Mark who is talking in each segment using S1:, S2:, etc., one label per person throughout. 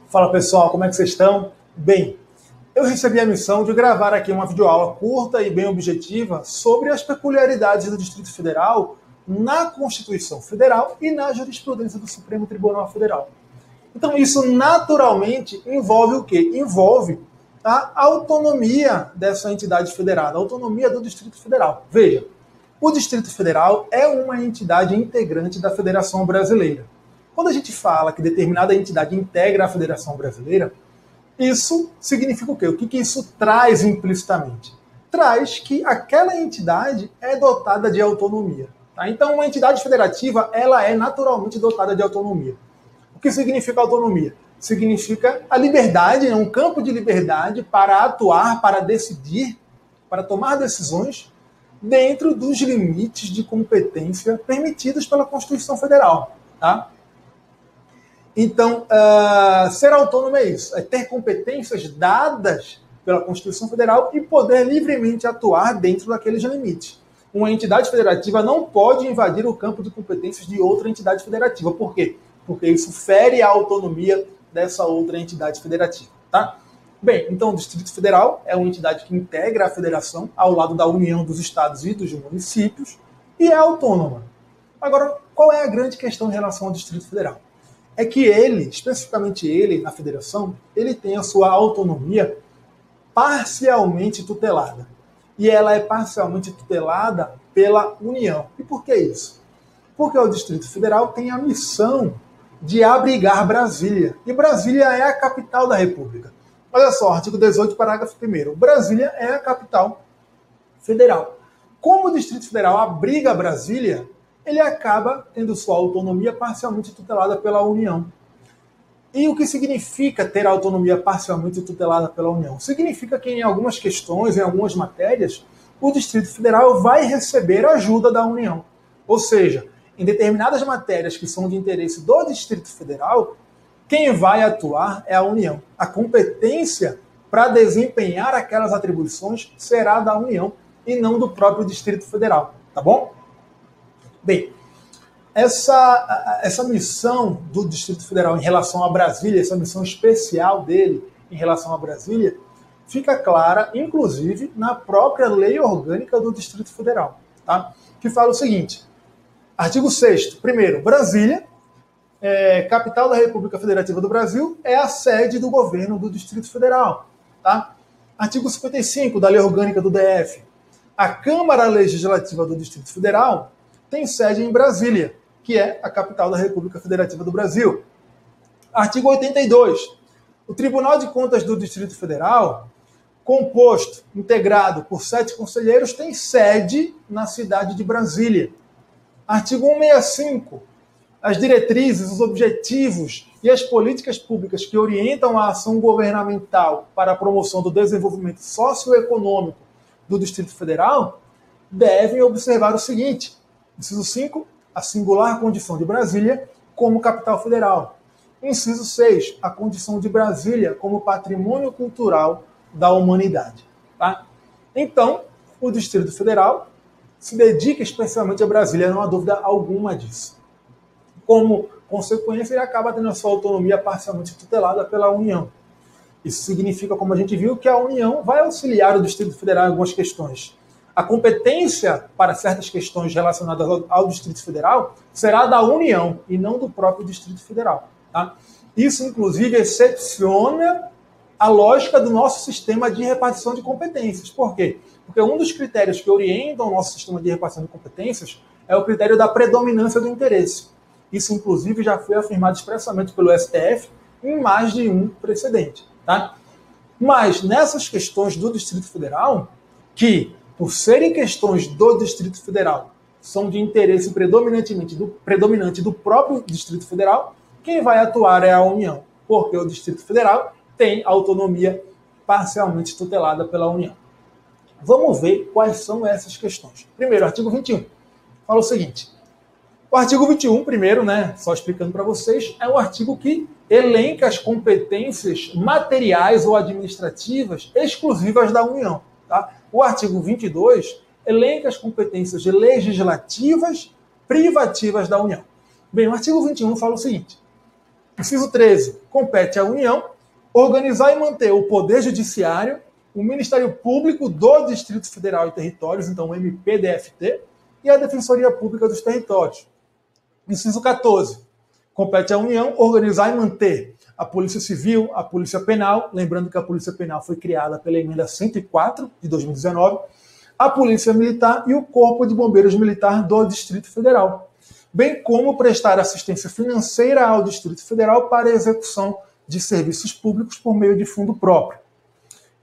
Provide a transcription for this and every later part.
S1: Fala pessoal, como é que vocês estão? Bem, eu recebi a missão de gravar aqui uma videoaula curta e bem objetiva sobre as peculiaridades do Distrito Federal na Constituição Federal e na jurisprudência do Supremo Tribunal Federal. Então isso naturalmente envolve o quê? Envolve a autonomia dessa entidade federada, a autonomia do Distrito Federal. Veja, o Distrito Federal é uma entidade integrante da Federação Brasileira. Quando a gente fala que determinada entidade integra a Federação Brasileira, isso significa o quê? O que isso traz implicitamente? Traz que aquela entidade é dotada de autonomia. Tá? Então, uma entidade federativa, ela é naturalmente dotada de autonomia. O que significa autonomia? Significa a liberdade, um campo de liberdade para atuar, para decidir, para tomar decisões dentro dos limites de competência permitidos pela Constituição Federal. Tá? Então, ser autônomo é isso, é ter competências dadas pela Constituição Federal e poder livremente atuar dentro daqueles limites. Uma entidade federativa não pode invadir o campo de competências de outra entidade federativa. Por quê? Porque isso fere a autonomia dessa outra entidade federativa. Tá? Bem, então o Distrito Federal é uma entidade que integra a federação ao lado da União dos Estados e dos municípios e é autônoma. Agora, qual é a grande questão em relação ao Distrito Federal? É que ele, especificamente ele, na federação, ele tem a sua autonomia parcialmente tutelada. E ela é parcialmente tutelada pela União. E por que isso? Porque o Distrito Federal tem a missão de abrigar Brasília. E Brasília é a capital da República. Olha só, artigo 18, parágrafo 1º. Brasília é a capital federal. Como o Distrito Federal abriga Brasília, ele acaba tendo sua autonomia parcialmente tutelada pela União. E o que significa ter a autonomia parcialmente tutelada pela União? Significa que em algumas questões, em algumas matérias, o Distrito Federal vai receber ajuda da União. Ou seja, em determinadas matérias que são de interesse do Distrito Federal, quem vai atuar é a União. A competência para desempenhar aquelas atribuições será da União e não do próprio Distrito Federal. Tá bom? Bem, essa missão do Distrito Federal em relação a Brasília, essa missão especial dele em relação a Brasília, fica clara, inclusive, na própria lei orgânica do Distrito Federal, tá? Que fala o seguinte, artigo 6º, primeiro, Brasília, capital da República Federativa do Brasil, é a sede do governo do Distrito Federal. Tá? Artigo 55 da lei orgânica do DF, a Câmara Legislativa do Distrito Federal tem sede em Brasília, que é a capital da República Federativa do Brasil. Artigo 82. O Tribunal de Contas do Distrito Federal, composto, integrado por 7 conselheiros, tem sede na cidade de Brasília. Artigo 165. As diretrizes, os objetivos e as políticas públicas que orientam a ação governamental para a promoção do desenvolvimento socioeconômico do Distrito Federal devem observar o seguinte: inciso 5, a singular condição de Brasília como capital federal. Inciso 6, a condição de Brasília como patrimônio cultural da humanidade. Tá? Então, o Distrito Federal se dedica especialmente a Brasília, não há dúvida alguma disso. Como consequência, ele acaba tendo a sua autonomia parcialmente tutelada pela União. Isso significa, como a gente viu, que a União vai auxiliar o Distrito Federal em algumas questões. A competência para certas questões relacionadas ao Distrito Federal será da União e não do próprio Distrito Federal. Tá? Isso, inclusive, excepciona a lógica do nosso sistema de repartição de competências. Por quê? Porque um dos critérios que orientam o nosso sistema de repartição de competências é o critério da predominância do interesse. Isso, inclusive, já foi afirmado expressamente pelo STF em mais de um precedente. Tá? Mas, nessas questões do Distrito Federal, que, por serem questões do Distrito Federal, são de interesse predominante do próprio Distrito Federal, quem vai atuar é a União, porque o Distrito Federal tem autonomia parcialmente tutelada pela União. Vamos ver quais são essas questões. Primeiro, artigo 21. Fala o seguinte. O artigo 21, primeiro, só explicando para vocês, é o artigo que elenca as competências materiais ou administrativas exclusivas da União. Tá? O artigo 22 elenca as competências legislativas privativas da União. Bem, o artigo 21 fala o seguinte: Inciso 13. Compete à União organizar e manter o Poder Judiciário, o Ministério Público do Distrito Federal e Territórios, então o MPDFT, e a Defensoria Pública dos Territórios. Inciso 14. Compete à União organizar e manter a Polícia Civil, a Polícia Penal, lembrando que a Polícia Penal foi criada pela Emenda 104 de 2019, a Polícia Militar e o Corpo de Bombeiros Militar do Distrito Federal, bem como prestar assistência financeira ao Distrito Federal para a execução de serviços públicos por meio de fundo próprio.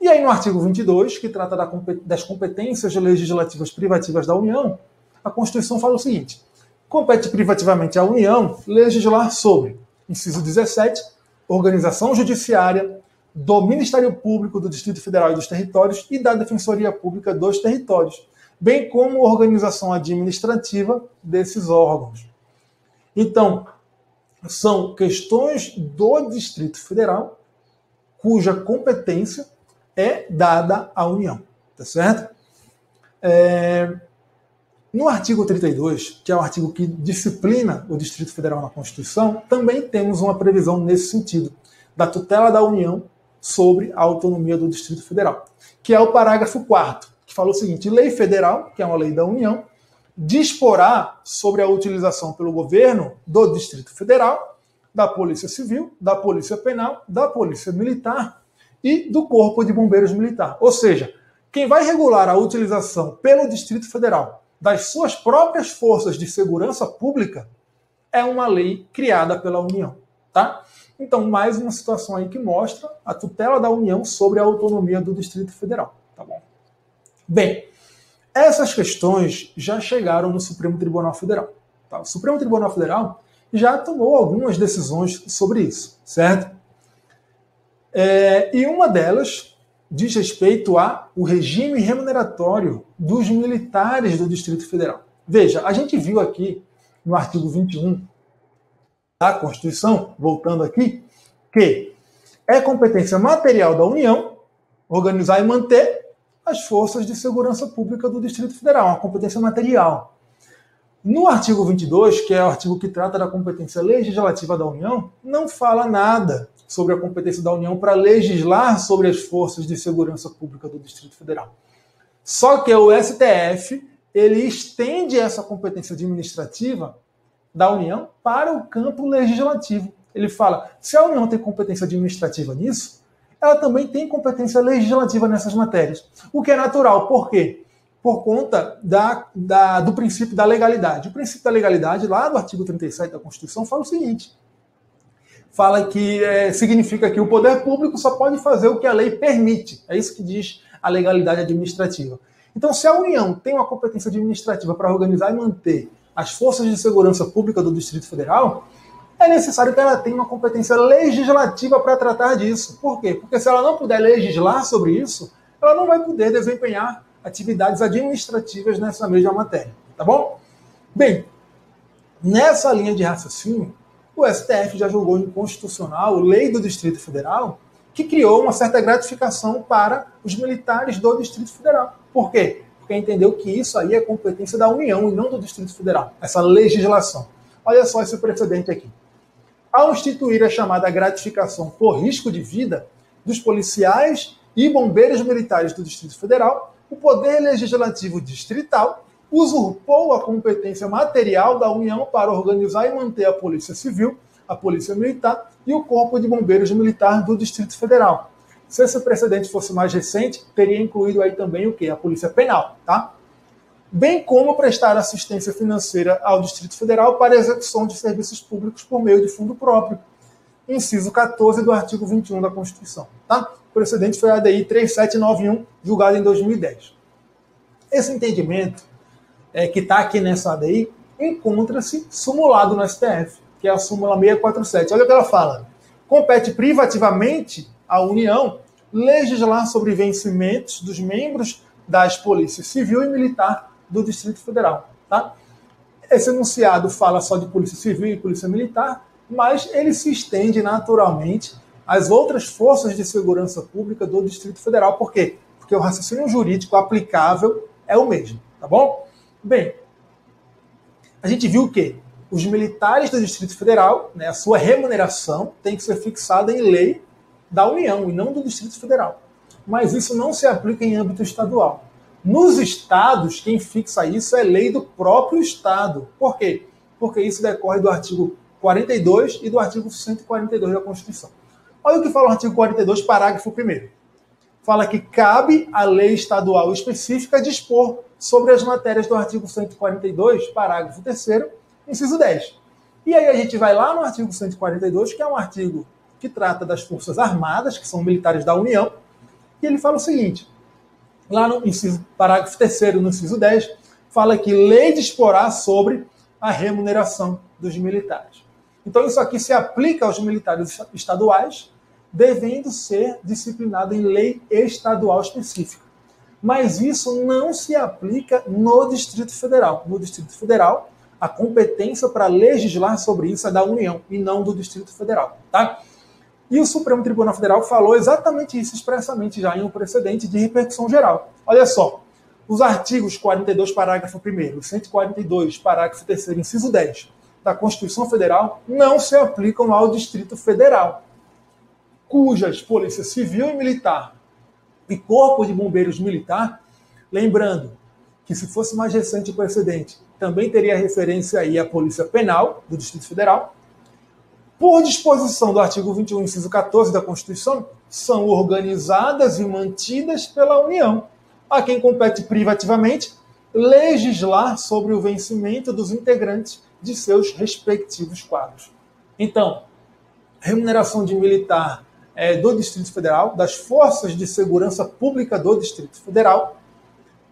S1: E aí no artigo 22, que trata das competências legislativas privativas da União, a Constituição fala o seguinte: compete privativamente à União legislar sobre, inciso 17, organização judiciária do Ministério Público do Distrito Federal e dos Territórios e da Defensoria Pública dos Territórios, bem como organização administrativa desses órgãos. Então, são questões do Distrito Federal cuja competência é dada à União, tá certo? No artigo 32, que é o artigo que disciplina o Distrito Federal na Constituição, também temos uma previsão nesse sentido, da tutela da União sobre a autonomia do Distrito Federal, que é o parágrafo 4º, que fala o seguinte: lei federal, que é uma lei da União, disporá sobre a utilização pelo governo do Distrito Federal, da Polícia Civil, da Polícia Penal, da Polícia Militar e do Corpo de Bombeiros Militar. Ou seja, quem vai regular a utilização pelo Distrito Federal das suas próprias forças de segurança pública é uma lei criada pela União, tá? Então, mais uma situação aí que mostra a tutela da União sobre a autonomia do Distrito Federal, tá bom? Bem, essas questões já chegaram no Supremo Tribunal Federal, tá? O Supremo Tribunal Federal já tomou algumas decisões sobre isso, certo? E uma delas diz respeito ao regime remuneratório dos militares do Distrito Federal. Veja, a gente viu aqui no artigo 21 da Constituição, voltando aqui, que é competência material da União organizar e manter as forças de segurança pública do Distrito Federal, uma competência material. No artigo 22, que é o artigo que trata da competência legislativa da União, não fala nada sobre a competência da União para legislar sobre as forças de segurança pública do Distrito Federal. Só que o STF, ele estende essa competência administrativa da União para o campo legislativo. Ele fala, se a União tem competência administrativa nisso, ela também tem competência legislativa nessas matérias. O que é natural, por quê? Por conta do princípio da legalidade. O princípio da legalidade, lá do artigo 37 da Constituição, fala o seguinte: fala que significa que o poder público só pode fazer o que a lei permite. É isso que diz a legalidade administrativa. Então, se a União tem uma competência administrativa para organizar e manter as forças de segurança pública do Distrito Federal, é necessário que ela tenha uma competência legislativa para tratar disso. Por quê? Porque se ela não puder legislar sobre isso, ela não vai poder desempenhar atividades administrativas nessa mesma matéria. Tá bom? Bem, nessa linha de raciocínio, o STF já julgou inconstitucional a lei do Distrito Federal, que criou uma certa gratificação para os militares do Distrito Federal. Por quê? Porque entendeu que isso aí é competência da União e não do Distrito Federal, essa legislação. Olha só esse precedente aqui. Ao instituir a chamada gratificação por risco de vida dos policiais e bombeiros militares do Distrito Federal, o Poder Legislativo Distrital usurpou a competência material da União para organizar e manter a Polícia Civil, a Polícia Militar e o Corpo de Bombeiros Militar do Distrito Federal. Se esse precedente fosse mais recente, teria incluído aí também o quê? A Polícia Penal, tá? Bem como prestar assistência financeira ao Distrito Federal para a execução de serviços públicos por meio de fundo próprio. Inciso 14 do artigo 21 da Constituição, tá? O precedente foi a ADI 3791, julgado em 2010. Esse entendimento que está aqui nessa ADI encontra-se sumulado no STF, que é a súmula 647. Olha o que ela fala. Compete privativamente à União legislar sobre vencimentos dos membros das polícias civil e militar do Distrito Federal. Tá? Esse enunciado fala só de polícia civil e polícia militar, mas ele se estende naturalmente às outras forças de segurança pública do Distrito Federal. Por quê? Porque o raciocínio jurídico aplicável é o mesmo. Tá bom? Bem, a gente viu que os militares do Distrito Federal, né, a sua remuneração tem que ser fixada em lei da União e não do Distrito Federal. Mas isso não se aplica em âmbito estadual. Nos estados, quem fixa isso é lei do próprio estado. Por quê? Porque isso decorre do artigo 42 e do artigo 142 da Constituição. Olha o que fala o artigo 42, parágrafo 1º. Fala que cabe à lei estadual específica dispor sobre as matérias do artigo 142, parágrafo 3º, inciso 10. E aí a gente vai lá no artigo 142, que é um artigo que trata das Forças Armadas, que são militares da União, e ele fala o seguinte, lá no inciso, parágrafo 3º, no inciso 10, fala que lei disporá sobre a remuneração dos militares. Então isso aqui se aplica aos militares estaduais, devendo ser disciplinado em lei estadual específica. Mas isso não se aplica no Distrito Federal. No Distrito Federal, a competência para legislar sobre isso é da União e não do Distrito Federal. Tá? E o Supremo Tribunal Federal falou exatamente isso expressamente já em um precedente de repercussão geral. Olha só, os artigos 42, parágrafo 1º, 142, parágrafo 3º, inciso 10 da Constituição Federal não se aplicam ao Distrito Federal, cujas Polícia Civil e Militar e Corpo de Bombeiros Militar, lembrando que se fosse mais recente o precedente, também teria referência aí à Polícia Penal do Distrito Federal, por disposição do artigo 21, inciso 14 da Constituição, são organizadas e mantidas pela União, a quem compete privativamente legislar sobre o vencimento dos integrantes de seus respectivos quadros. Então, remuneração de militar do Distrito Federal, das Forças de Segurança Pública do Distrito Federal,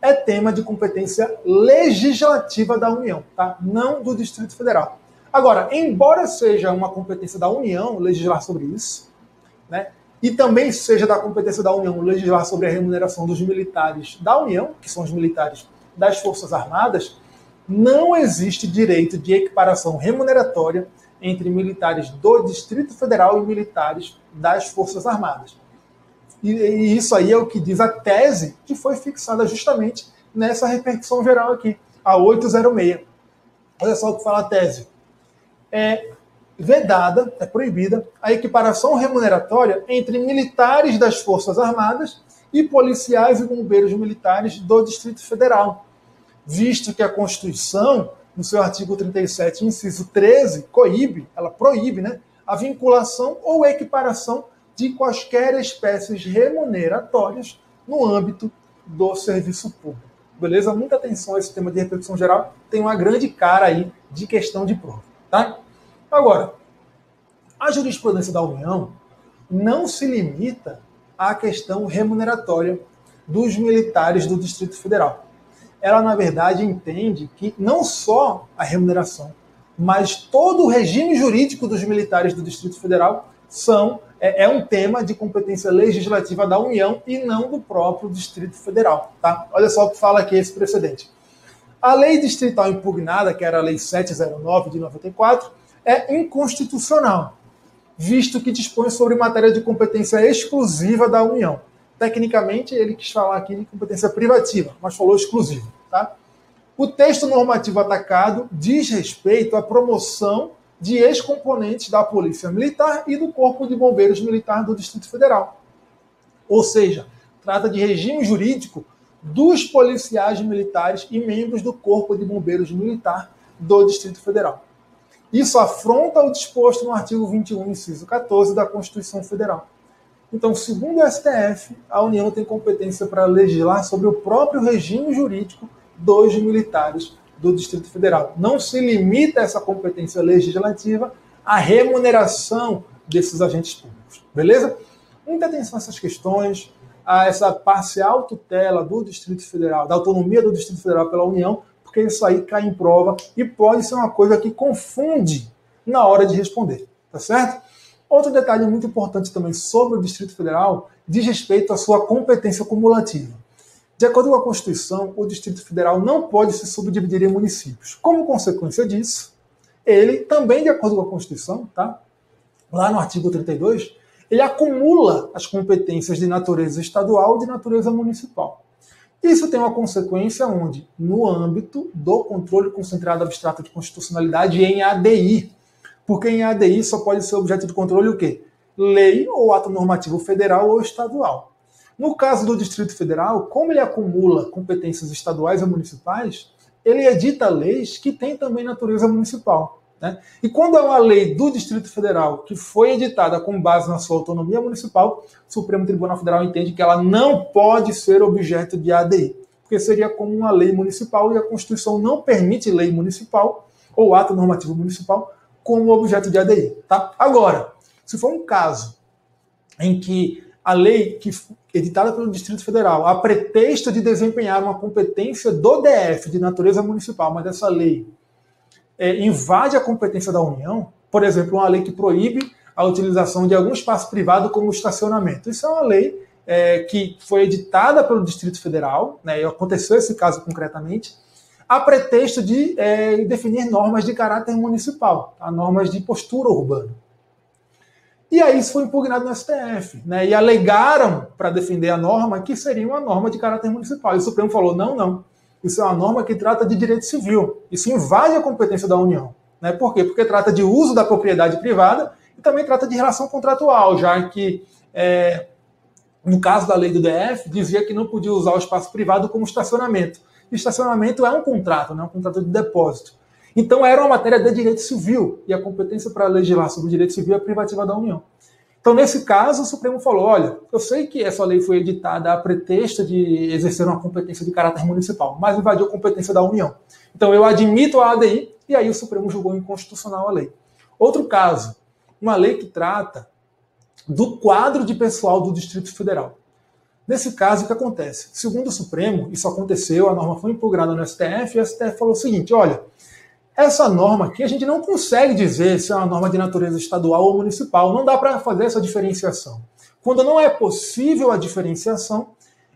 S1: é tema de competência legislativa da União, tá? Não do Distrito Federal. Agora, embora seja uma competência da União legislar sobre isso, né, e também seja da competência da União legislar sobre a remuneração dos militares da União, que são os militares das Forças Armadas, não existe direito de equiparação remuneratória entre militares do Distrito Federal e militares das Forças Armadas. E isso aí é o que diz a tese que foi fixada justamente nessa repercussão geral aqui, a 806. Olha só o que fala a tese. É vedada, é proibida, a equiparação remuneratória entre militares das Forças Armadas e policiais e bombeiros militares do Distrito Federal, visto que a Constituição, no seu artigo 37, inciso 13, ela proíbe, né, a vinculação ou equiparação de quaisquer espécies remuneratórias no âmbito do serviço público. Beleza? Muita atenção a esse tema de repercussão geral, tem uma grande cara aí de questão de prova. Tá? Agora, a jurisprudência da União não se limita à questão remuneratória dos militares do Distrito Federal. Ela, na verdade, entende que não só a remuneração, mas todo o regime jurídico dos militares do Distrito Federal é um tema de competência legislativa da União e não do próprio Distrito Federal. Tá? Olha só o que fala aqui esse precedente. A lei distrital impugnada, que era a Lei 709 de 94, é inconstitucional, visto que dispõe sobre matéria de competência exclusiva da União. Tecnicamente, ele quis falar aqui de competência privativa, mas falou exclusiva. Tá? O texto normativo atacado diz respeito à promoção de ex-componentes da Polícia Militar e do Corpo de Bombeiros Militar do Distrito Federal. Ou seja, trata de regime jurídico dos policiais militares e membros do Corpo de Bombeiros Militar do Distrito Federal. Isso afronta o disposto no artigo 21, inciso 14 da Constituição Federal. Então, segundo o STF, a União tem competência para legislar sobre o próprio regime jurídico dos militares do Distrito Federal. Não se limita essa competência legislativa à remuneração desses agentes públicos. Beleza? Muita atenção a essas questões, a essa parcial tutela do Distrito Federal, da autonomia do Distrito Federal pela União, porque isso aí cai em prova e pode ser uma coisa que confunde na hora de responder. Tá certo? Outro detalhe muito importante também sobre o Distrito Federal diz respeito à sua competência cumulativa. De acordo com a Constituição, o Distrito Federal não pode se subdividir em municípios. Como consequência disso, ele também, de acordo com a Constituição, tá? Lá no artigo 32, ele acumula as competências de natureza estadual e de natureza municipal. Isso tem uma consequência onde? No âmbito do controle concentrado abstrato de constitucionalidade em ADI. Porque em ADI só pode ser objeto de controle o quê? Lei ou ato normativo federal ou estadual. No caso do Distrito Federal, como ele acumula competências estaduais e municipais, ele edita leis que têm também natureza municipal, né? E quando é uma lei do Distrito Federal que foi editada com base na sua autonomia municipal, o Supremo Tribunal Federal entende que ela não pode ser objeto de ADI, porque seria como uma lei municipal e a Constituição não permite lei municipal ou ato normativo municipal como objeto de ADI. Tá? Agora, se for um caso em que a lei que editada pelo Distrito Federal, a pretexto de desempenhar uma competência do DF de natureza municipal, mas essa lei invade a competência da União, por exemplo, uma lei que proíbe a utilização de algum espaço privado como estacionamento. Isso é uma lei que foi editada pelo Distrito Federal, né, e aconteceu esse caso concretamente, a pretexto de definir normas de caráter municipal, tá? Normas de postura urbana. E aí isso foi impugnado no STF, né? E alegaram para defender a norma que seria uma norma de caráter municipal. E o Supremo falou, não. Isso é uma norma que trata de direito civil. Isso invade a competência da União. Né? Por quê? Porque trata de uso da propriedade privada e também trata de relação contratual, já que, no caso da lei do DF, dizia que não podia usar o espaço privado como estacionamento. E estacionamento é um contrato, né? Um contrato de depósito. Então era uma matéria de direito civil, e a competência para legislar sobre o direito civil é privativa da União. Então, nesse caso, o Supremo falou, olha, eu sei que essa lei foi editada a pretexto de exercer uma competência de caráter municipal, mas invadiu a competência da União. Então, eu admito a ADI, e aí o Supremo julgou inconstitucional a lei. Outro caso, uma lei que trata do quadro de pessoal do Distrito Federal. Nesse caso, o que acontece? Segundo o Supremo, isso aconteceu, a norma foi impugnada no STF, e o STF falou o seguinte, olha, essa norma aqui a gente não consegue dizer se é uma norma de natureza estadual ou municipal. Não dá para fazer essa diferenciação. Quando não é possível a diferenciação,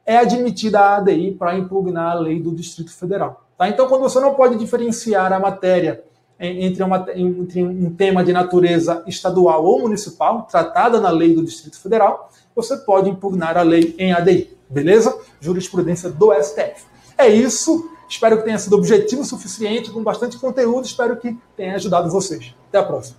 S1: é admitida a ADI para impugnar a lei do Distrito Federal. Tá? Então, quando você não pode diferenciar a matéria entre um tema de natureza estadual ou municipal, tratada na lei do Distrito Federal, você pode impugnar a lei em ADI. Beleza? Jurisprudência do STF. É isso. Espero que tenha sido objetivo o suficiente, com bastante conteúdo. Espero que tenha ajudado vocês. Até a próxima.